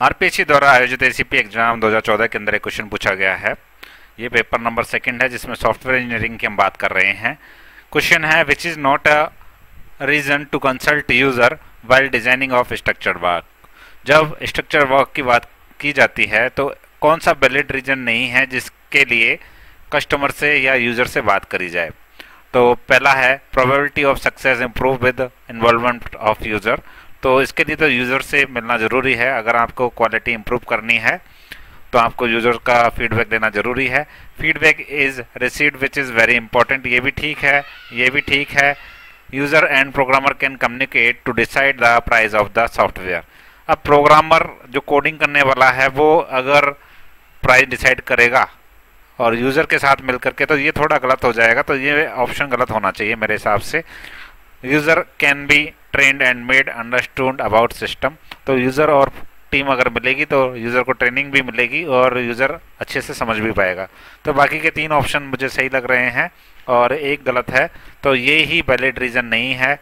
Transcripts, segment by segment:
RPSC द्वारा आयोजित ACP exam 2014 के अंदर एक क्वेश्चन पूछा गया है। ये पेपर नंबर 2 है जिसमें सॉफ्टवेयर इंजीनियरिंग की हम बात कर रहे हैं। क्वेश्चन है which is not a reason to consult user while designing of structure work. जब स्ट्रक्चर वर्क की बात की जाती है तो कौन सा वैलिड रीजन नहीं है जिसके लिए कस्टमर से या यूजर से बात करी जाए। तो पहला है probability of success improve with involvement of user. तो इसके लिए तो यूज़र से मिलना ज़रूरी है। अगर आपको क्वालिटी इंप्रूव करनी है तो आपको यूज़र का फीडबैक देना ज़रूरी है। Feedback is received which is very important. ये भी ठीक है, ये भी ठीक है। User and programmer can communicate to decide the price of the software. अब प्रोग्रामर जो कोडिंग करने वाला है वो अगर प्राइस डिसाइड करेगा और यूज़र के साथ मिल करके, तो ये थोड़ा गलत हो जाएगा। तो ये ऑप्शन गलत होना चाहिए मेरे हिसाब से। User can be trend and made understood about system. तो यूज़र और टीम अगर मिलेगी तो यूज़र को ट्रेनिंग भी मिलेगी और यूज़र अच्छे से समझ भी पाएगा। तो बाकी के 3 ऑप्शन मुझे सही लग रहे हैं और एक गलत है। तो ये ही वैलिड रीज़न नहीं है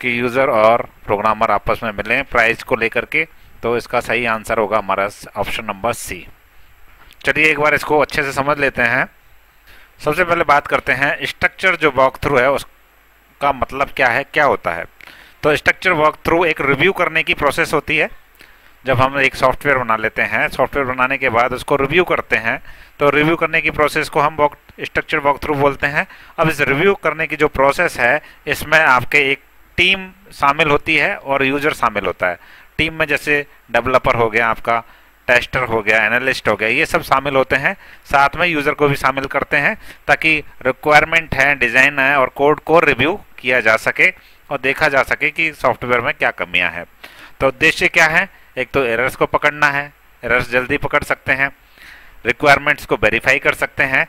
कि यूज़र और प्रोग्रामर आपस में मिलें प्राइस को लेकर के। तो इसका सही आंसर होगा हमारा ऑप्शन नंबर सी। चलिए एक बार इसको अच्छे से समझ लेते हैं। सबसे पहले बात करते हैं स्ट्रक्चर जो वॉक थ्रू है उसका मतलब क्या है, क्या होता है। तो स्ट्रक्चर वॉक थ्रू एक रिव्यू करने की प्रोसेस होती है। जब हम एक सॉफ्टवेयर बना लेते हैं, सॉफ्टवेयर बनाने के बाद उसको रिव्यू करते हैं, तो रिव्यू करने की प्रोसेस को हम स्ट्रक्चर वॉक थ्रू बोलते हैं। अब इस रिव्यू करने की जो प्रोसेस है इसमें आपके एक टीम शामिल होती है और यूजर शामिल होता है। टीम में जैसे डेवलपर हो गया, आपका टेस्टर हो गया, एनालिस्ट हो गया, ये सब शामिल होते हैं। साथ में यूज़र को भी शामिल करते हैं ताकि रिक्वायरमेंट है, डिज़ाइन है और कोड को रिव्यू किया जा सके और देखा जा सके कि सॉफ्टवेयर में क्या कमियां हैं। तो उद्देश्य क्या है, एक तो एरर्स को पकड़ना है, एरर्स जल्दी पकड़ सकते हैं, रिक्वायरमेंट्स को वेरीफाई कर सकते हैं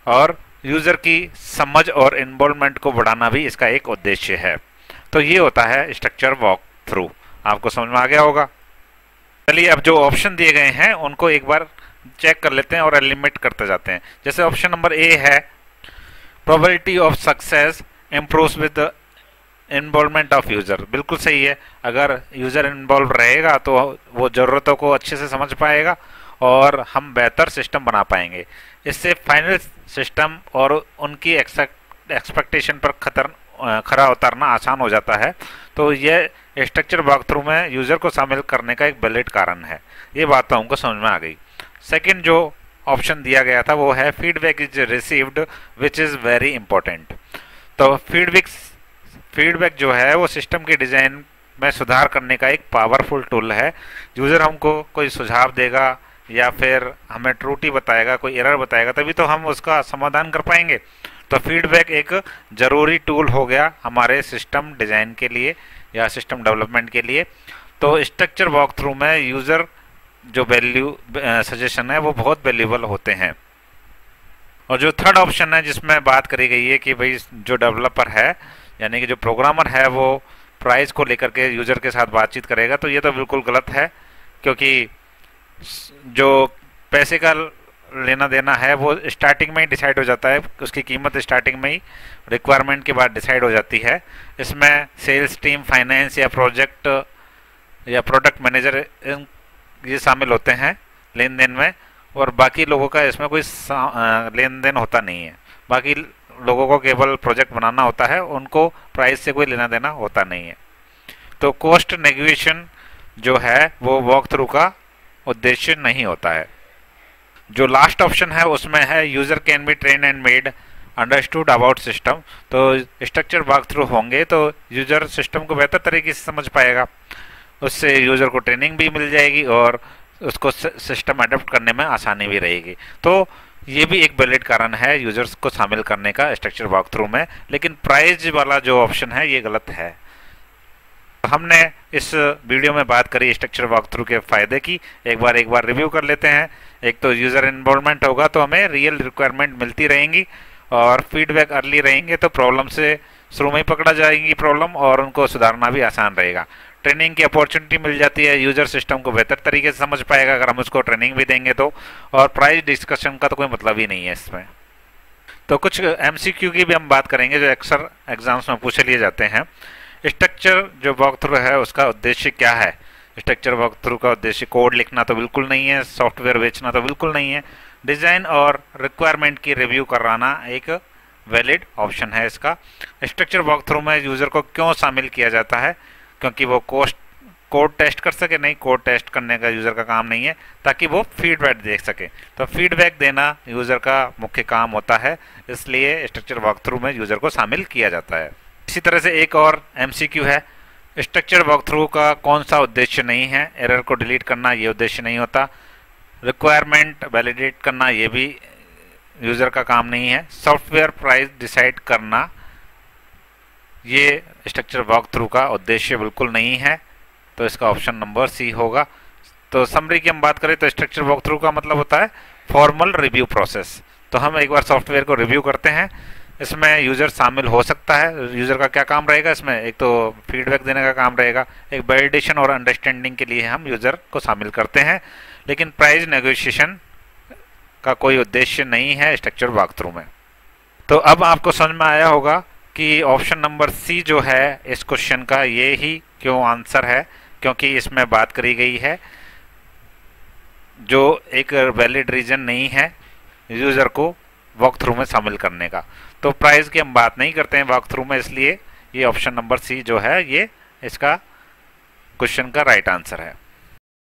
और यूज़र की समझ और इन्वॉल्वमेंट को बढ़ाना भी इसका एक उद्देश्य है। तो ये होता है स्ट्रक्चर वॉक थ्रू। आपको समझ में आ गया होगा। चलिए अब जो ऑप्शन दिए गए हैं उनको एक बार चेक कर लेते हैं और एलिमिनेट करते जाते हैं। जैसे ऑप्शन नंबर ए है probability of success improves with involvement of user. बिल्कुल सही है। अगर यूज़र इन्वॉल्व रहेगा तो वो ज़रूरतों को अच्छे से समझ पाएगा और हम बेहतर सिस्टम बना पाएंगे। इससे फाइनल सिस्टम और उनकी एक्सपेक्टेशन पर खरा उतरना आसान हो जाता है। तो ये स्ट्रक्चर वॉक थ्रू में यूज़र को शामिल करने का एक वैलिड कारण है। ये बात तो हमको समझ में आ गई। सेकंड जो ऑप्शन दिया गया था वो है feedback is received which is very important. तो फीडबैक जो है वो सिस्टम के डिज़ाइन में सुधार करने का एक पावरफुल टूल है। यूज़र हमको कोई सुझाव देगा या फिर हमें त्रुटि बताएगा, कोई एरर बताएगा, तभी तो हम उसका समाधान कर पाएंगे। तो फीडबैक एक ज़रूरी टूल हो गया हमारे सिस्टम डिज़ाइन के लिए या सिस्टम डेवलपमेंट के लिए। तो स्ट्रक्चर वॉक थ्रू में यूज़र जो वैल्यू सजेशन है वो बहुत वैल्यूबल होते हैं। और जो थर्ड ऑप्शन है जिसमें बात करी गई है कि भाई जो डेवलपर है यानी कि जो प्रोग्रामर है वो प्राइस को लेकर के यूज़र के साथ बातचीत करेगा, तो ये तो बिल्कुल गलत है। क्योंकि जो पैसे का लेना देना है वो स्टार्टिंग में ही डिसाइड हो जाता है, उसकी कीमत स्टार्टिंग में ही रिक्वायरमेंट के बाद डिसाइड हो जाती है। इसमें सेल्स टीम, फाइनेंस या प्रोजेक्ट या प्रोडक्ट मैनेजर ये शामिल होते हैं लेन देन में, और बाकी लोगों का इसमें कोई लेन देन होता नहीं है। बाकी लोगों को केवल प्रोजेक्ट बनाना होता है, उनको प्राइस से कोई लेना देना होता नहीं है। तो कॉस्ट नेगोशिएशन जो है वो वॉक थ्रू का उद्देश्य नहीं होता है। जो लास्ट ऑप्शन है उसमें है user can be train and made understood about system. तो स्ट्रक्चर वॉक थ्रू होंगे तो यूज़र सिस्टम को बेहतर तरीके से समझ पाएगा, उससे यूज़र को ट्रेनिंग भी मिल जाएगी और उसको सिस्टम अडॉप्ट करने में आसानी भी रहेगी। तो ये भी एक वैलिड कारण है यूज़र्स को शामिल करने का स्ट्रक्चर वॉक थ्रू में। लेकिन प्राइस वाला जो ऑप्शन है ये गलत है। हमने इस वीडियो में बात करी स्ट्रक्चर वॉक थ्रू के फ़ायदे की। एक बार रिव्यू कर लेते हैं। एक तो यूज़र इन्वॉल्वमेंट होगा तो हमें रियल रिक्वायरमेंट मिलती रहेंगी और फीडबैक अर्ली रहेंगे तो प्रॉब्लम से शुरू में ही पकड़ा जाएगी प्रॉब्लम और उनको सुधारना भी आसान रहेगा। ट्रेनिंग की अपॉर्चुनिटी मिल जाती है, यूज़र सिस्टम को बेहतर तरीके से समझ पाएगा अगर हम उसको ट्रेनिंग भी देंगे तो। और प्राइस डिस्कशन का तो कोई मतलब ही नहीं है इसमें। तो कुछ MCQ की भी हम बात करेंगे जो अक्सर एग्जाम्स में पूछे लिए जाते हैं। स्ट्रक्चर जो वॉक थ्रू है उसका उद्देश्य क्या है, स्ट्रक्चर वॉक थ्रू का उद्देश्य कोड लिखना तो बिल्कुल नहीं है, सॉफ्टवेयर बेचना तो बिल्कुल नहीं है। डिज़ाइन और रिक्वायरमेंट की रिव्यू कराना एक वैलिड ऑप्शन है इसका। स्ट्रक्चर वॉक थ्रू में यूज़र को क्यों शामिल किया जाता है? क्योंकि वो कोड टेस्ट कर सके। नहीं, कोड टेस्ट करने का यूज़र का काम नहीं है, ताकि वो फीडबैक देख सके। तो फीडबैक देना यूज़र का मुख्य काम होता है, इसलिए स्ट्रक्चर वॉक थ्रू में यूज़र को शामिल किया जाता है। इसी तरह से एक और MCQ है, स्ट्रक्चर वॉक थ्रू का कौन सा उद्देश्य नहीं है? एरर को डिलीट करना ये उद्देश्य नहीं होता। रिक्वायरमेंट वैलिडेट करना ये भी यूज़र का काम नहीं है। सॉफ्टवेयर प्राइस डिसाइड करना ये स्ट्रक्चर वॉक थ्रू का उद्देश्य बिल्कुल नहीं है, तो इसका ऑप्शन नंबर सी होगा। तो समरी की हम बात करें तो स्ट्रक्चर वॉक थ्रू का मतलब होता है फॉर्मल रिव्यू प्रोसेस। तो हम एक बार सॉफ्टवेयर को रिव्यू करते हैं, इसमें यूज़र शामिल हो सकता है। यूज़र का क्या काम रहेगा इसमें? एक तो फीडबैक देने का काम रहेगा, एक वैलिडेशन और अंडरस्टैंडिंग के लिए हम यूज़र को शामिल करते हैं, लेकिन प्राइस नेगोशिएशन का कोई उद्देश्य नहीं है स्ट्रक्चर वॉक थ्रू में। तो अब आपको समझ में आया होगा कि ऑप्शन नंबर सी जो है इस क्वेश्चन का ये ही क्यों आंसर है, क्योंकि इसमें बात करी गई है जो एक वैलिड रीजन नहीं है यूज़र को वॉक थ्रू में शामिल करने का। तो प्राइस की हम बात नहीं करते हैं वॉक थ्रू में, इसलिए ये ऑप्शन नंबर सी जो है ये इसका क्वेश्चन का राइट आंसर है।